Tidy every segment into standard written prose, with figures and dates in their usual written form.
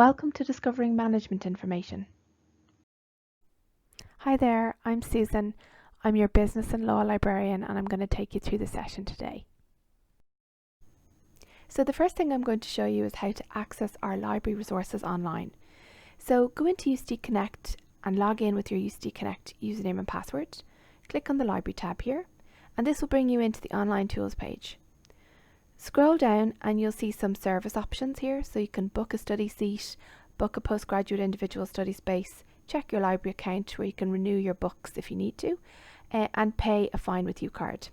Welcome to Discovering Management Information. Hi there, I'm Susan. I'm your business and law librarian and I'm going to take you through the session today. So the first thing I'm going to show you is how to access our library resources online. So go into UCD Connect and log in with your UCD Connect username and password. Click on the library tab here and this will bring you into the online tools page. Scroll down and you'll see some service options here, so you can book a study seat, book a postgraduate individual study space, check your library account where you can renew your books if you need to, and pay a fine with UCard.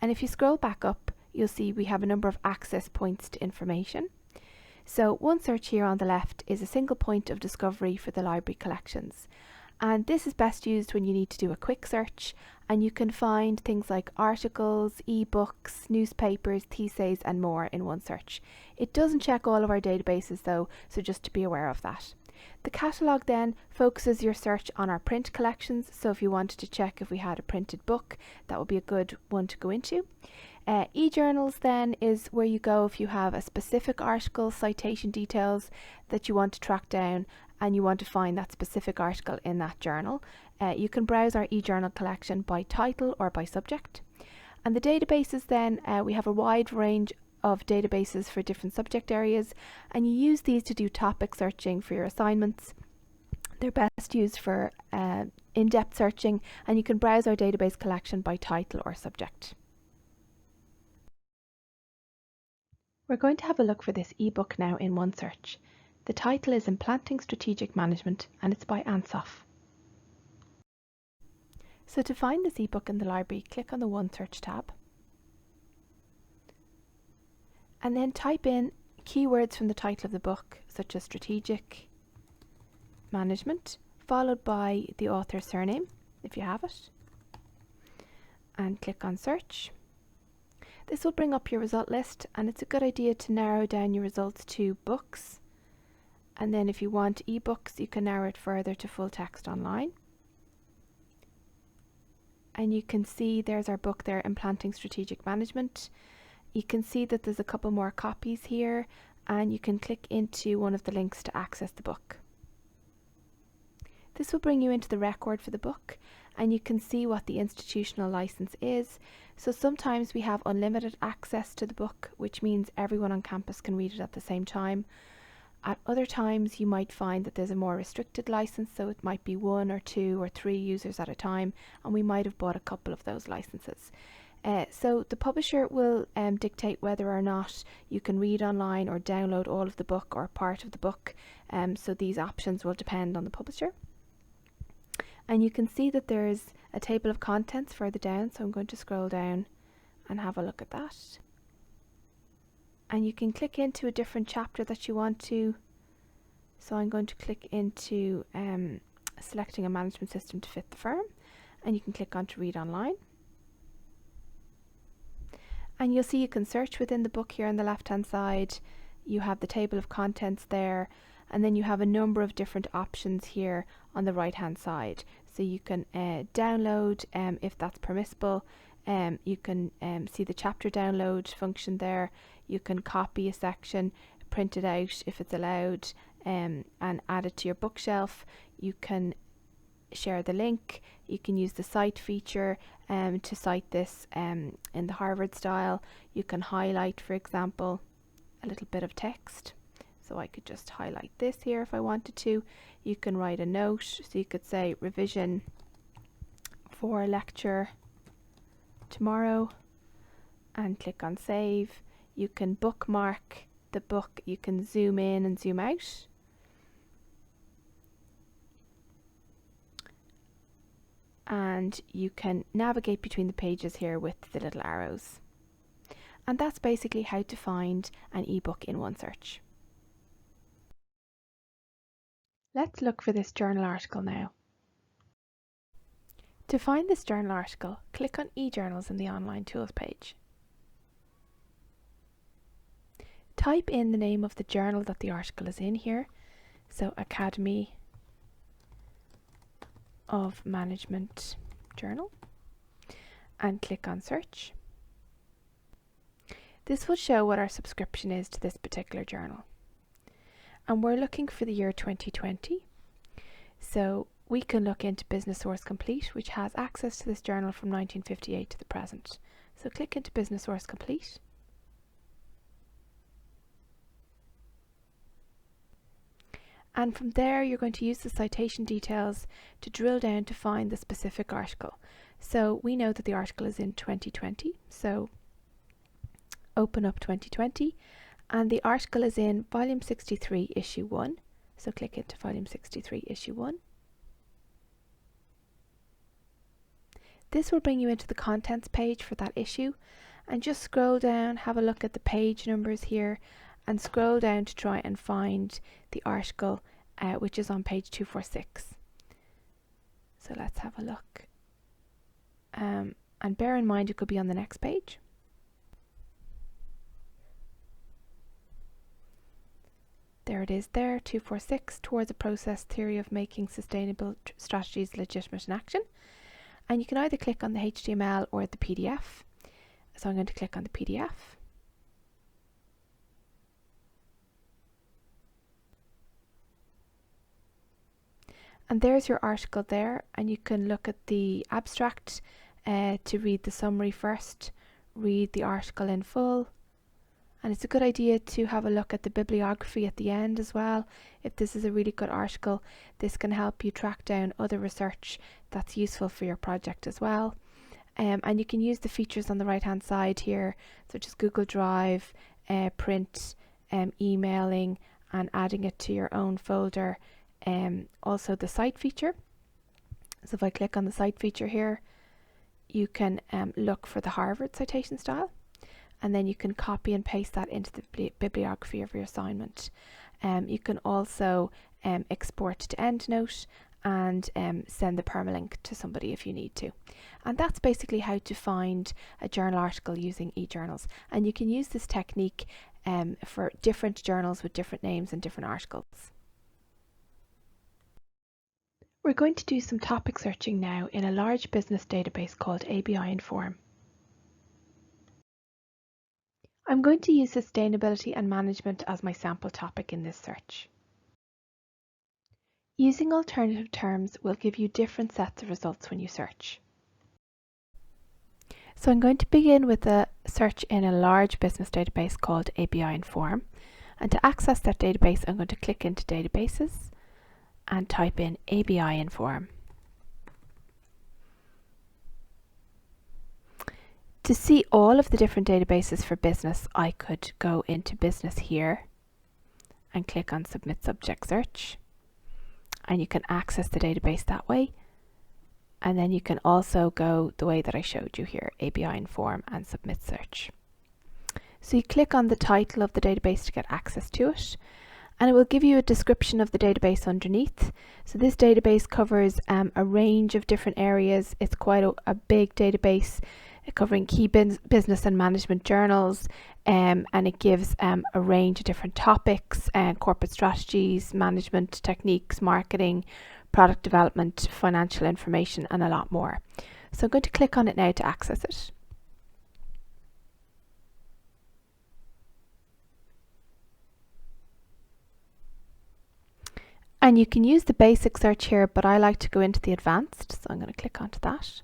And if you scroll back up, you'll see we have a number of access points to information. So one search here on the left is a single point of discovery for the library collections. And this is best used when you need to do a quick search and you can find things like articles, ebooks, newspapers, theses and more in one search. It doesn't check all of our databases though, so just to be aware of that. The catalogue then focuses your search on our print collections, so if you wanted to check if we had a printed book, that would be a good one to go into. E-journals then is where you go if you have a specific article, citation details that you want to track down and you want to find that specific article in that journal. You can browse our e-journal collection by title or by subject. And the databases then, we have a wide range of databases for different subject areas, and you use these to do topic searching for your assignments. They're best used for in-depth searching, and you can browse our database collection by title or subject. We're going to have a look for this ebook now in one search. The title is Implanting Strategic Management and it's by Ansoff. So to find this ebook in the library, click on the One Search tab and then type in keywords from the title of the book, such as strategic management, followed by the author's surname, if you have it, and click on search. This will bring up your result list, and it's a good idea to narrow down your results to books, and then if you want ebooks you can narrow it further to full text online. And you can see there's our book there, Implanting Strategic Management. You can see that there's a couple more copies here and you can click into one of the links to access the book. This will bring you into the record for the book and you can see what the institutional license is. So sometimes we have unlimited access to the book, which means everyone on campus can read it at the same time. At other times you might find that there's a more restricted license, so it might be 1 or 2 or 3 users at a time, and we might have bought a couple of those licenses. So the publisher will dictate whether or not you can read online or download all of the book or part of the book, so these options will depend on the publisher. And you can see that there's a table of contents further down, so I'm going to scroll down and have a look at that. And you can click into a different chapter that you want to. So I'm going to click into selecting a management system to fit the firm, and you can click on to read online. And you'll see you can search within the book here on the left hand side. You have the table of contents there, and then you have a number of different options here on the right hand side. So you can download if that's permissible. You can see the chapter download function there. You can copy a section, print it out if it's allowed, and add it to your bookshelf. You can share the link. You can use the cite feature to cite this in the Harvard style. You can highlight, for example, a little bit of text. So I could just highlight this here if I wanted to. You can write a note, so you could say revision for lecture tomorrow and click on save. You can bookmark the book, you can zoom in and zoom out. And you can navigate between the pages here with the little arrows. And that's basically how to find an ebook in one search. Let's look for this journal article now. To find this journal article, click on e-journals in the online tools page. Type in the name of the journal that the article is in here, so Academy of Management Journal, and click on search. This will show what our subscription is to this particular journal. and we're looking for the year 2020. So we can look into Business Source Complete, which has access to this journal from 1958 to the present. So click into Business Source Complete. And from there, you're going to use the citation details to drill down to find the specific article. So we know that the article is in 2020. So open up 2020, and the article is in volume 63, issue 1. So click into volume 63, issue 1. This will bring you into the contents page for that issue, and just scroll down, have a look at the page numbers here, and scroll down to try and find the article which is on page 246. So let's have a look. And bear in mind it could be on the next page. There it is there, 246, Towards a Process Theory of Making Sustainable Strategies Legitimate in Action. And you can either click on the HTML or the PDF. So I'm going to click on the PDF. And there's your article there, and you can look at the abstract to read the summary first, read the article in full. And it's a good idea to have a look at the bibliography at the end as well. If this is a really good article, this can help you track down other research that's useful for your project as well. And you can use the features on the right hand side here, such as Google Drive, print, emailing, and adding it to your own folder. Also the cite feature. So if I click on the cite feature here, you can look for the Harvard citation style, and then you can copy and paste that into the bibliography of your assignment. You can also export to EndNote and send the permalink to somebody if you need to. And that's basically how to find a journal article using eJournals. And you can use this technique for different journals with different names and different articles. We're going to do some topic searching now in a large business database called ABI Inform. I'm going to use sustainability and management as my sample topic in this search. Using alternative terms will give you different sets of results when you search. So I'm going to begin with a search in a large business database called ABI Inform. And to access that database, I'm going to click into Databases and type in ABI Inform. To see all of the different databases for business, I could go into Business here and click on Submit Subject Search. And you can access the database that way. And then you can also go the way that I showed you here, ABI Inform and Submit Search. So you click on the title of the database to get access to it, and it will give you a description of the database underneath. So this database covers a range of different areas. It's quite a big database covering key business and management journals, and it gives a range of different topics, corporate strategies, management techniques, marketing, product development, financial information, and a lot more. So I'm going to click on it now to access it. And you can use the basic search here, but I like to go into the advanced, so I'm going to click onto that.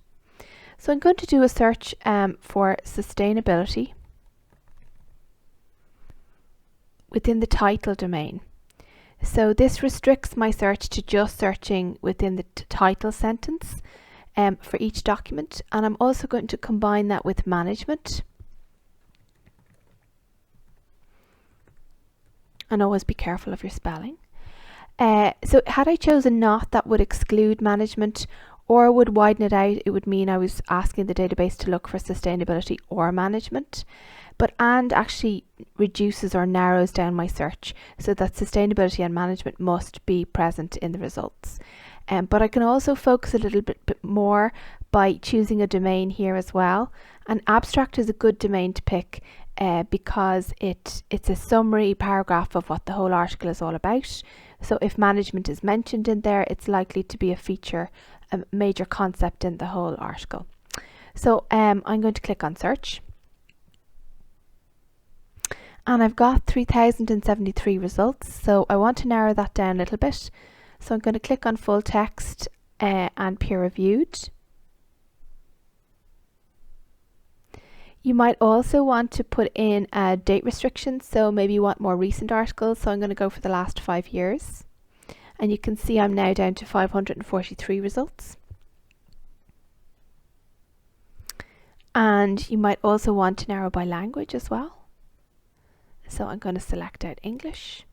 So I'm going to do a search for sustainability within the title domain. So this restricts my search to just searching within the title sentence for each document, and I'm also going to combine that with management. And always be careful of your spelling. So had I chosen not, that would exclude management, or would widen it out. It would mean I was asking the database to look for sustainability or management. But and actually reduces or narrows down my search so that sustainability and management must be present in the results. But I can also focus a little bit more by choosing a domain here as well. And abstract is a good domain to pick because it's a summary paragraph of what the whole article is all about. So if management is mentioned in there, it's likely to be a feature, a major concept in the whole article. So I'm going to click on search. And I've got 3073 results, so I want to narrow that down a little bit. So I'm going to click on full text and peer reviewed. You might also want to put in a date restriction, so maybe you want more recent articles, so I'm going to go for the last 5 years. And you can see I'm now down to 543 results. And you might also want to narrow by language as well. So I'm going to select out English.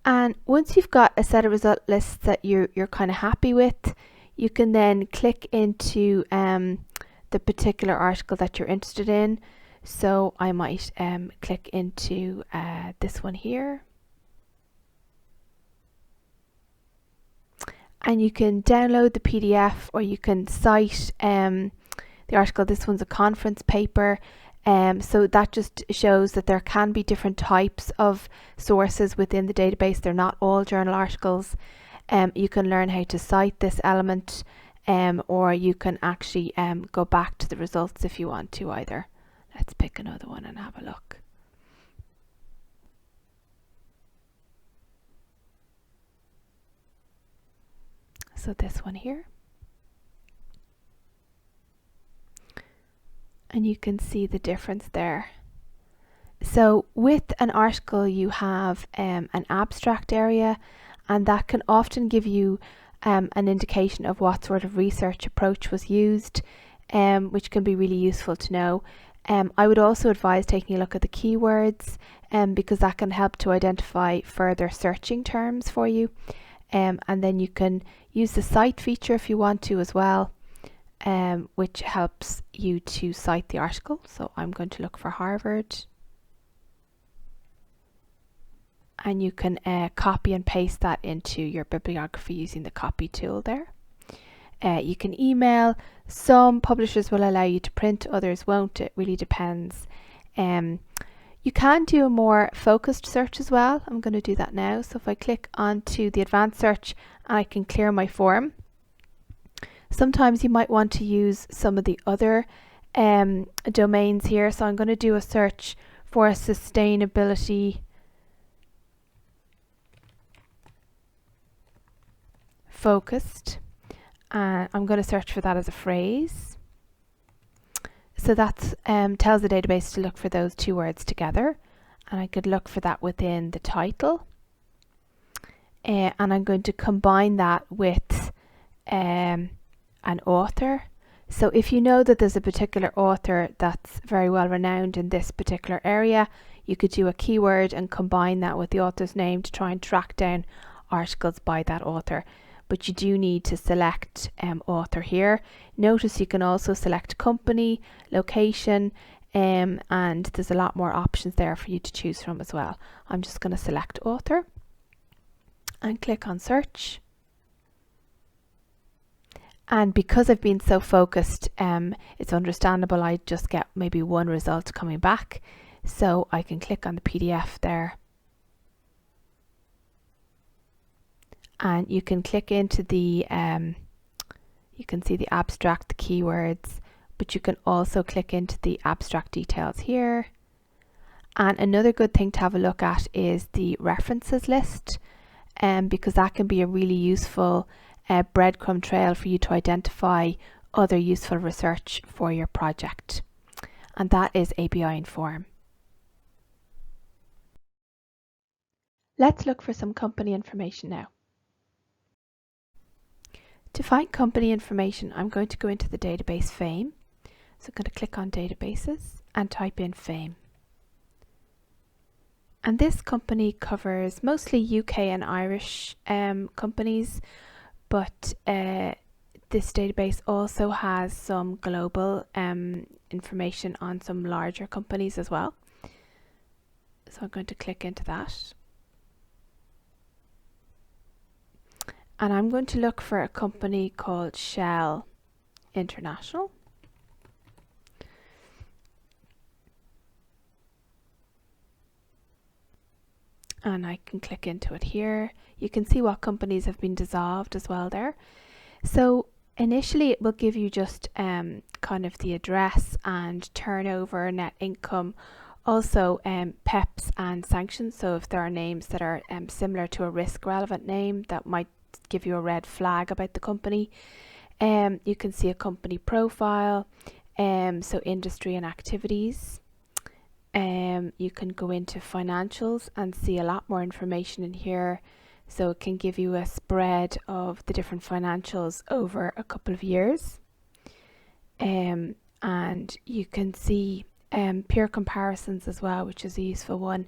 And once you've got a set of result lists that you're kind of happy with, you can then click into the particular article that you're interested in. So I might click into this one here. And you can download the PDF, or you can cite the article. This one's a conference paper. So that just shows that there can be different types of sources within the database. They're not all journal articles. You can learn how to cite this element, or you can actually go back to the results if you want to either. Let's pick another one and have a look. So this one here. And you can see the difference there. So with an article you have an abstract area, and that can often give you an indication of what sort of research approach was used, which can be really useful to know. I would also advise taking a look at the keywords, because that can help to identify further searching terms for you. And then you can use the cite feature if you want to as well, which helps you to cite the article. So I'm going to look for Harvard. And you can copy and paste that into your bibliography using the copy tool there. You can email. Some publishers will allow you to print, others won't. It really depends. You can do a more focused search as well. I'm going to do that now. So if I click onto the advanced search, I can clear my form. Sometimes you might want to use some of the other domains here. So I'm going to do a search for sustainability focused. I'm going to search for that as a phrase. So that tells the database to look for those two words together. And I could look for that within the title. And I'm going to combine that with an author. So if you know that there's a particular author that's very well renowned in this particular area, you could do a keyword and combine that with the author's name to try and track down articles by that author. But you do need to select author here. Notice you can also select company, location, and there's a lot more options there for you to choose from as well. I'm just going to select author and click on search. And because I've been so focused, it's understandable I just get maybe one result coming back. So I can click on the PDF there. And you can click into the, you can see the abstract, the keywords, but you can also click into the abstract details here. And another good thing to have a look at is the references list, because that can be a really useful breadcrumb trail for you to identify other useful research for your project. And that is ABI Inform. Let's look for some company information now. To find company information, I'm going to go into the database FAME. So I'm going to click on databases and type in FAME. And this company covers mostly UK and Irish companies, but this database also has some global information on some larger companies as well. So I'm going to click into that. And I'm going to look for a company called Shell International. And I can click into it here. You can see what companies have been dissolved as well there. So Initially, it will give you just kind of the address and turnover, net income, also PEPs and sanctions. So if there are names that are similar to a risk relevant name, that might give you a red flag about the company. You can see a company profile, so industry and activities. You can go into financials and see a lot more information in here. So it can give you a spread of the different financials over a couple of years. And you can see peer comparisons as well, which is a useful one.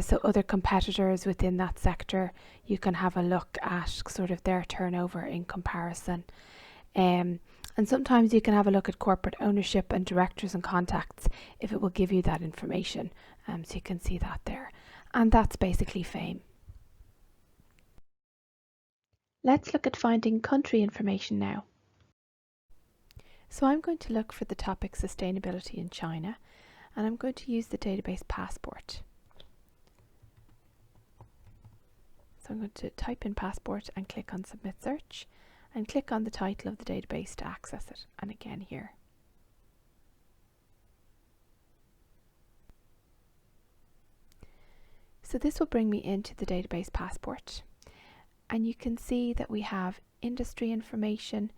So other competitors within that sector, you can have a look at sort of their turnover in comparison. And sometimes you can have a look at corporate ownership and directors and contacts if it will give you that information. So you can see that there. And that's basically FAME. Let's look at finding country information now. So I'm going to look for the topic sustainability in China, and I'm going to use the database Passport. So I'm going to type in Passport and click on Submit Search, and click on the title of the database to access it, and again here. So this will bring me into the database Passport, and you can see that we have industry information,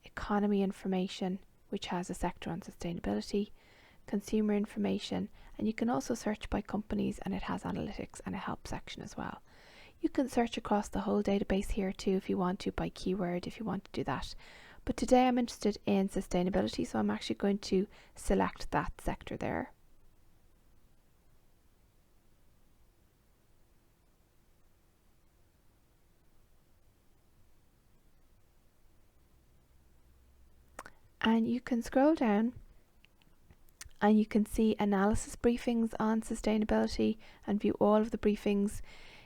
economy information, which has a sector on sustainability, consumer information, and you can also search by companies, and it has analytics and a help section as well. You can search across the whole database here too if you want to, by keyword if you want to do that. But today I'm interested in sustainability, so I'm actually going to select that sector there. And you can scroll down and you can see analysis briefings on sustainability and view all of the briefings.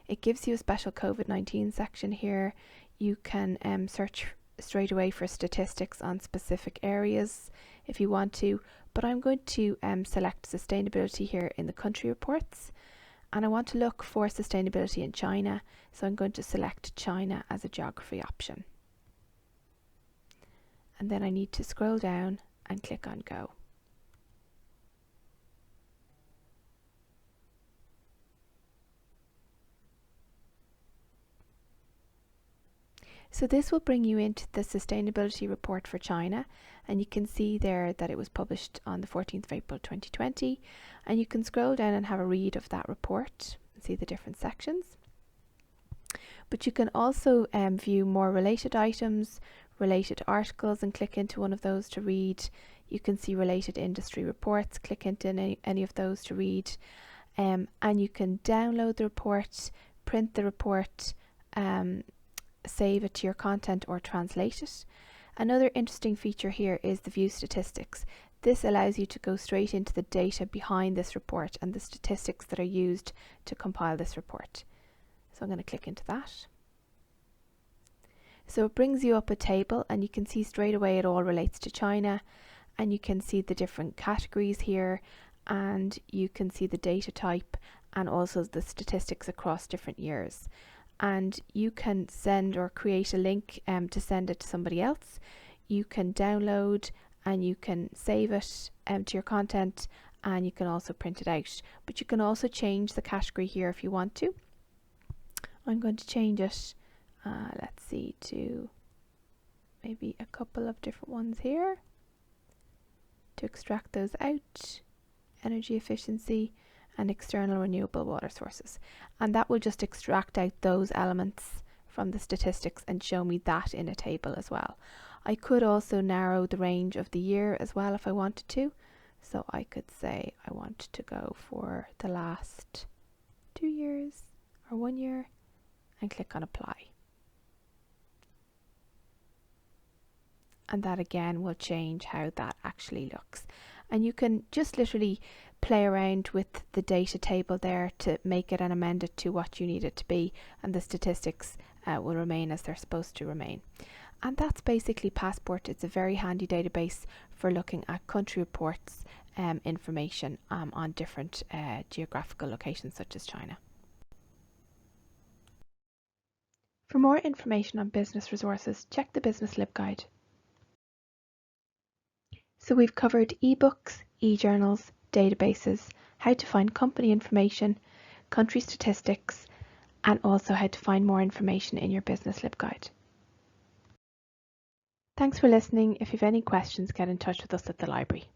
It gives you a special COVID-19 section here. You can search straight away for statistics on specific areas if you want to, but I'm going to select sustainability here in the country reports, and I want to look for sustainability in China, so I'm going to select China as a geography option. And then I need to scroll down and click on Go. So this will bring you into the sustainability report for China, and you can see there that it was published on the 14th of April 2020, and you can scroll down and have a read of that report and see the different sections. But you can also view more related items, related articles, and click into one of those to read. You can see related industry reports, click into any of those to read, and you can download the report, print the report, save it to your content or translate it. Another interesting feature here is the view statistics. This allows you to go straight into the data behind this report and the statistics that are used to compile this report. So I'm going to click into that. So it brings you up a table, and you can see straight away it all relates to China, and you can see the different categories here, and you can see the data type and also the statistics across different years. And you can send or create a link to send it to somebody else. You can download and you can save it to your content, and you can also print it out. But you can also change the category here if you want to. I'm going to change it, let's see, to maybe a couple of different ones here to extract those out. Energy efficiency and external renewable water sources, and that will just extract out those elements from the statistics and show me that in a table as well. I could also narrow the range of the year as well if I wanted to, so I could say I want to go for the last 2 years or 1 year and click on apply, and that again will change how that actually looks. And you can just literally play around with the data table there to make it and amend it to what you need it to be, and the statistics will remain as they're supposed to remain. And that's basically Passport. It's a very handy database for looking at country reports information on different geographical locations such as China. For more information on business resources, check the Business LibGuide. So we've covered ebooks, e-journals, databases, how to find company information, country statistics, and also how to find more information in your business LibGuide. Thanks for listening. If you have any questions, get in touch with us at the library.